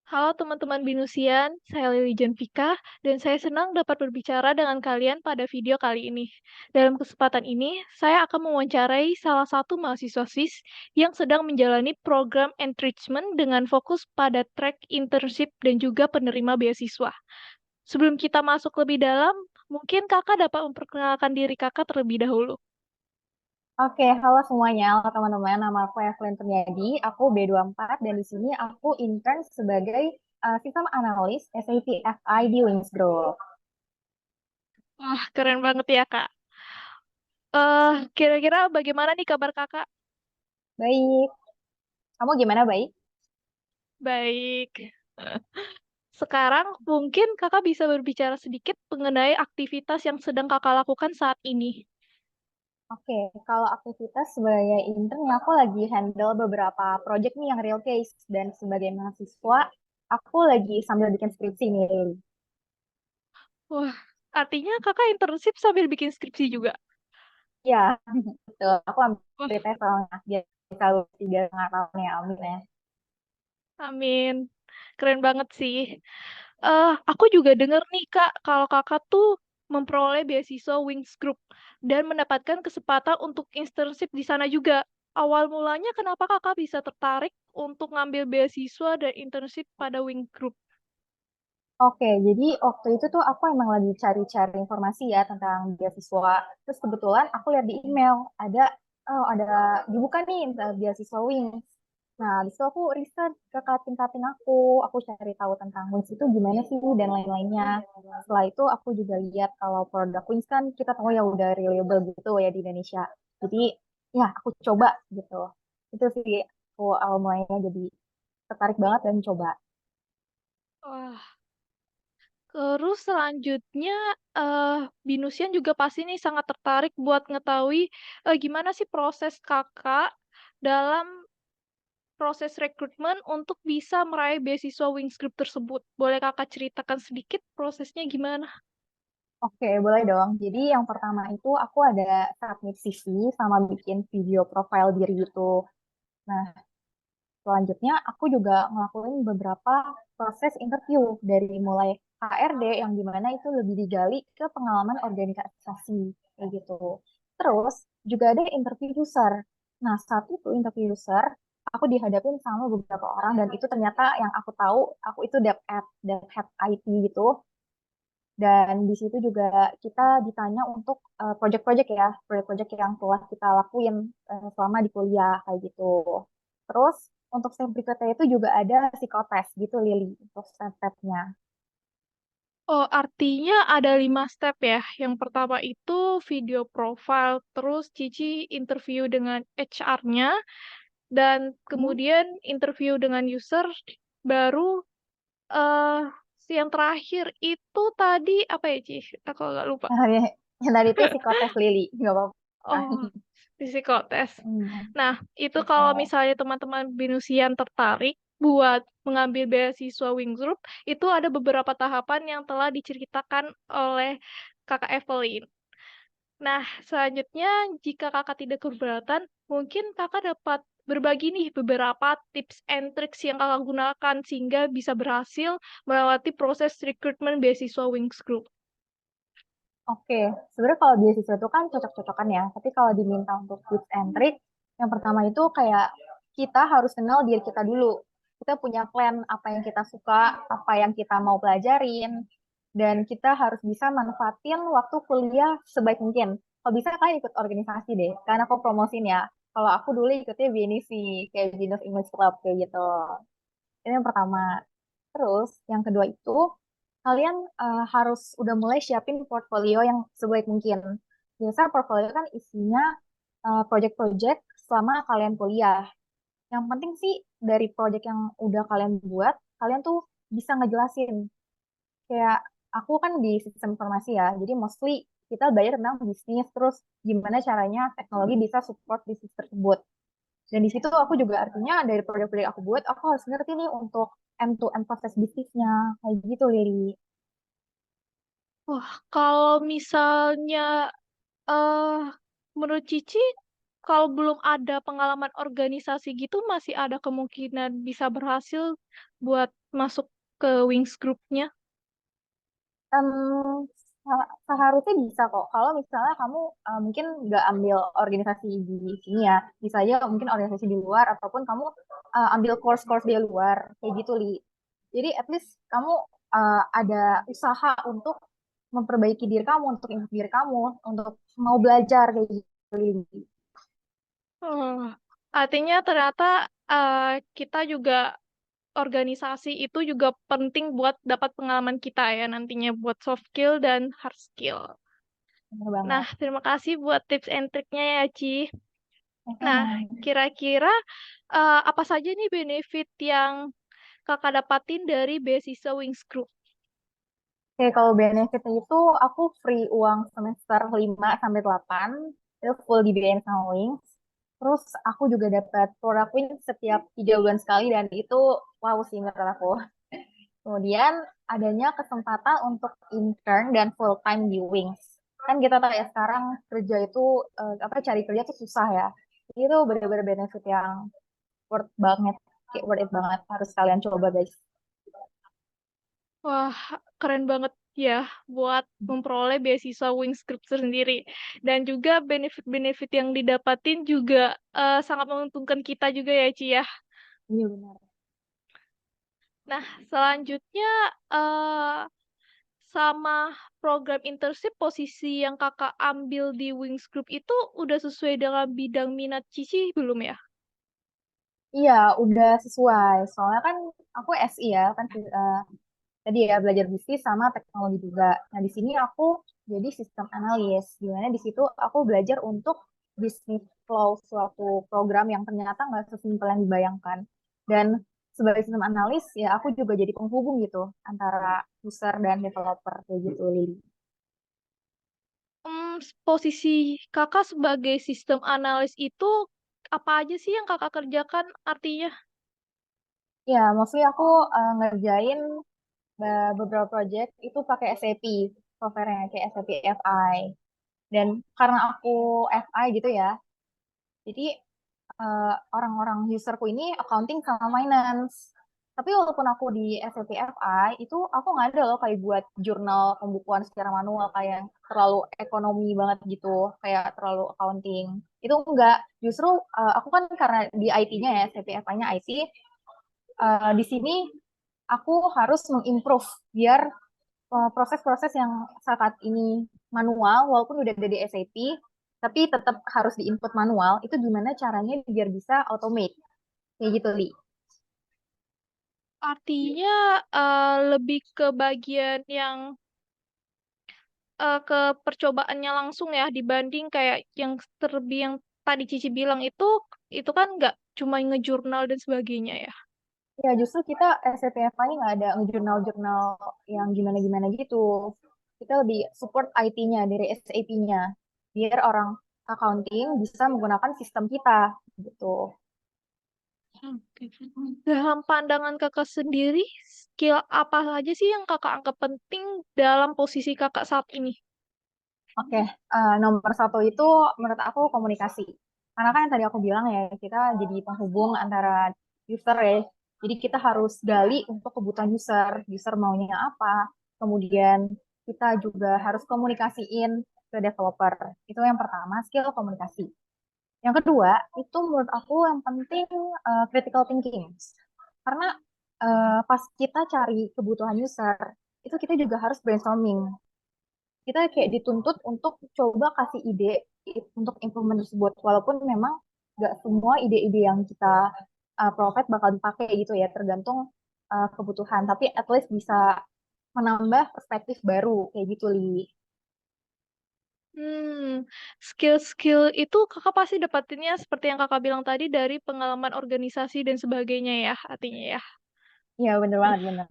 Halo teman-teman Binusian, saya Lili Janvika, dan saya senang dapat berbicara dengan kalian pada video kali ini. Dalam kesempatan ini, saya akan mewawancarai salah satu mahasiswa Swiss yang sedang menjalani program enrichment dengan fokus pada track internship dan juga penerima beasiswa. Sebelum kita masuk lebih dalam, mungkin kakak dapat memperkenalkan diri kakak terlebih dahulu. Oke, halo semuanya, halo teman-teman. Nama aku Evelyn Terjadi, aku B24 dan di sini aku intern sebagai sistem analis SAP FI di Wings Group. Wah, keren banget ya kak. Kira-kira bagaimana nih kabar kakak? Baik, kamu gimana baik? Baik. Sekarang mungkin kakak bisa berbicara sedikit mengenai aktivitas yang sedang kakak lakukan saat ini. Oke, kalau aktivitas sebagai intern ya aku lagi handle beberapa project nih yang real case dan sebagai mahasiswa aku lagi sambil bikin skripsi nih. Lily. Wah, artinya kakak internship sambil bikin skripsi juga. Ya, betul. Aku Wah, ambil tes soalnya biar bisa lulus 3,5 tahun ya, amin ya. amin. Keren banget sih. Aku juga denger nih kak, kalau kakak tuh memperoleh beasiswa Wings Group dan mendapatkan kesempatan untuk internship di sana juga. Awal mulanya kenapa kakak bisa tertarik untuk ngambil beasiswa dan internship pada Wings Group? Oke, jadi waktu itu tuh aku emang lagi cari-cari informasi ya tentang beasiswa. Terus kebetulan aku lihat di email ada dibuka nih beasiswa Wings. Nah, di situ aku riset ke kating-kating aku cari tahu tentang Wings itu gimana sih dan lain-lainnya. Setelah itu aku juga lihat kalau produk Wings kan kita tahu ya udah reliable gitu ya di Indonesia. Jadi ya aku coba gitu. Itu sih aku awal mulanya jadi tertarik banget dan coba. Wah, terus selanjutnya, Binusian juga pasti nih sangat tertarik buat ngetahui gimana sih proses kakak dalam proses rekrutmen untuk bisa meraih beasiswa Wings Group tersebut. Boleh kakak ceritakan sedikit prosesnya gimana? Oke, boleh dong. Jadi yang pertama itu aku ada submit CV sama bikin video profile diri gitu. Nah, selanjutnya aku juga ngelakuin beberapa proses interview dari mulai HRD yang dimana itu lebih digali ke pengalaman organisasi kayak gitu. Terus juga ada interview user. Nah, saat itu interview user aku dihadapin sama beberapa orang dan itu ternyata yang aku tahu aku itu dev head IT gitu. Dan di situ juga kita ditanya untuk project-project ya, project-project yang telah kita lakuin selama di kuliah kayak gitu. Terus untuk step berikutnya itu juga ada psikotes gitu Lili untuk step-stepnya. Oh, artinya ada 5 step ya. Yang pertama itu video profile, terus Cici interview dengan HR-nya, dan Hmm? kemudian interview dengan user, baru eh yang terakhir itu tadi apa ya, Ci? Aku agak lupa. Yang tadi itu psikotes Lili, nggak apa-apa. Oh, psikotes. Hmm, Nah, itu kalau betul. misalnya teman-teman Binusian tertarik buat mengambil beasiswa Wings Group, itu ada beberapa tahapan yang telah diceritakan oleh Kakak Evelyn. Nah, selanjutnya jika kakak tidak keberatan, mungkin kakak dapat berbagi nih beberapa tips and tricks yang kakak gunakan sehingga bisa berhasil melewati proses rekrutmen beasiswa Wings Group. Oke, sebenarnya kalau beasiswa itu kan cocok-cocokan ya. Tapi kalau diminta untuk tips and trick, yang pertama itu kayak kita harus kenal diri kita dulu. Kita punya plan apa yang kita suka, apa yang kita mau pelajarin, dan kita harus bisa manfaatin waktu kuliah sebaik mungkin. Kalau bisa kalian ikut organisasi deh, karena aku promosin ya. Kalau aku dulu ikutnya BNIC, kayak Binus English Club kayak gitu. Itu yang pertama. Terus yang kedua itu kalian harus udah mulai siapin portfolio yang sebaik mungkin. Biasa portfolio kan isinya project-project selama kalian kuliah. Yang penting sih dari project yang udah kalian buat, kalian tuh bisa ngejelasin. Kayak aku kan di sistem informasi ya, jadi mostly kita belajar tentang bisnis, terus gimana caranya teknologi bisa support bisnis tersebut. Dan di situ aku juga artinya dari proyek-proyek aku buat, aku harus ngerti nih untuk end-to-end proses bisnisnya. Kayak gitu, Lili. Wah, kalau misalnya eh menurut Cici, kalau belum ada pengalaman organisasi gitu masih ada kemungkinan bisa berhasil buat masuk ke Wings Group-nya? Em, seharusnya bisa kok. Kalau misalnya kamu mungkin nggak ambil organisasi di sini ya, bisa aja mungkin organisasi di luar ataupun kamu ambil course-course di luar kayak gitu, Li. Jadi at least kamu ada usaha untuk memperbaiki diri kamu, untuk improve diri kamu, untuk mau belajar kayak gitu, Li. Oh, artinya ternyata kita juga organisasi itu juga penting buat dapat pengalaman kita ya nantinya buat soft skill dan hard skill. Bener Nah, banget. terima kasih buat tips and triknya ya, Ci. Nah, Mhm. kira-kira apa saja nih benefit yang kakak dapatin dari beasiswa Wings Group? Oke, kalau benefitnya itu aku free uang semester 5 sampai 8 itu full dibiayain sama Wings. Terus aku juga dapat produk Wings setiap 3 bulan sekali dan itu wow sih menurut aku. Kemudian adanya kesempatan untuk intern dan full time di Wings. Kan kita tahu ya sekarang kerja itu apa cari kerja tuh susah ya. Itu benar-benar benefit yang worth banget, kayak worth it banget harus kalian coba guys. Wah, keren banget ya buat memperoleh beasiswa Wings Group sendiri. Dan juga benefit-benefit yang didapatin juga sangat menguntungkan kita juga ya, Ci ya. Iya benar. Nah, selanjutnya eh sama program internship posisi yang kakak ambil di Wings Group itu udah sesuai dengan bidang minat Cici belum ya? Iya, udah sesuai. Soalnya kan aku SI ya, kan tadi ya belajar bisnis sama teknologi juga. Nah, di sini aku jadi sistem analis. Gimana di situ aku belajar untuk bisnis flow suatu program yang ternyata nggak sesimpel yang dibayangkan. Dan sebagai sistem analis ya aku juga jadi penghubung gitu antara user dan developer kayak gitu, Lili. Posisi kakak sebagai sistem analis itu apa aja sih yang kakak kerjakan artinya? Ya, maksudnya aku ngerjain beberapa project itu pakai SAP, software-nya kayak SAP FI. Dan karena aku FI gitu ya, jadi orang-orang userku ini accounting sama finance. Tapi walaupun aku di SAP FI, itu aku nggak ada loh kayak buat jurnal pembukuan secara manual kayak yang terlalu ekonomi banget gitu, kayak terlalu accounting. Itu enggak. Justru aku kan karena di IT-nya ya, SAP FI-nya IT, di sini aku harus mengimprove biar proses-proses yang saat ini manual, walaupun udah ada di SAP, tapi tetap harus diinput manual, itu gimana caranya biar bisa automate. Kayak gitu, Li. Artinya lebih ke bagian yang ke percobaannya langsung ya dibanding kayak yang terlebih yang tadi Cici bilang itu kan nggak cuma ngejurnal dan sebagainya ya. Ya, justru kita SCTFI nggak ada jurnal-jurnal yang gimana-gimana gitu. Kita lebih support IT-nya dari SAP-nya. Biar orang accounting bisa menggunakan sistem kita, gitu. Oke. Dalam pandangan kakak sendiri, skill apa saja sih yang kakak anggap penting dalam posisi kakak saat ini? Oke, nomor satu itu menurut aku komunikasi. Karena kan yang tadi aku bilang ya, kita jadi penghubung antara user ya. Jadi kita harus gali untuk kebutuhan user, user maunya apa. Kemudian kita juga harus komunikasiin ke developer. Itu yang pertama, skill komunikasi. Yang kedua, itu menurut aku yang penting critical thinking. Karena pas kita cari kebutuhan user, itu kita juga harus brainstorming, kita kayak dituntut untuk coba kasih ide untuk improvement tersebut walaupun memang nggak semua ide-ide yang kita provide bakal dipakai gitu ya tergantung kebutuhan tapi at least bisa menambah perspektif baru kayak gitu Li. Hmm, skill-skill itu kakak pasti dapatinnya seperti yang kakak bilang tadi dari pengalaman organisasi dan sebagainya ya, artinya ya. Iya bener banget bener.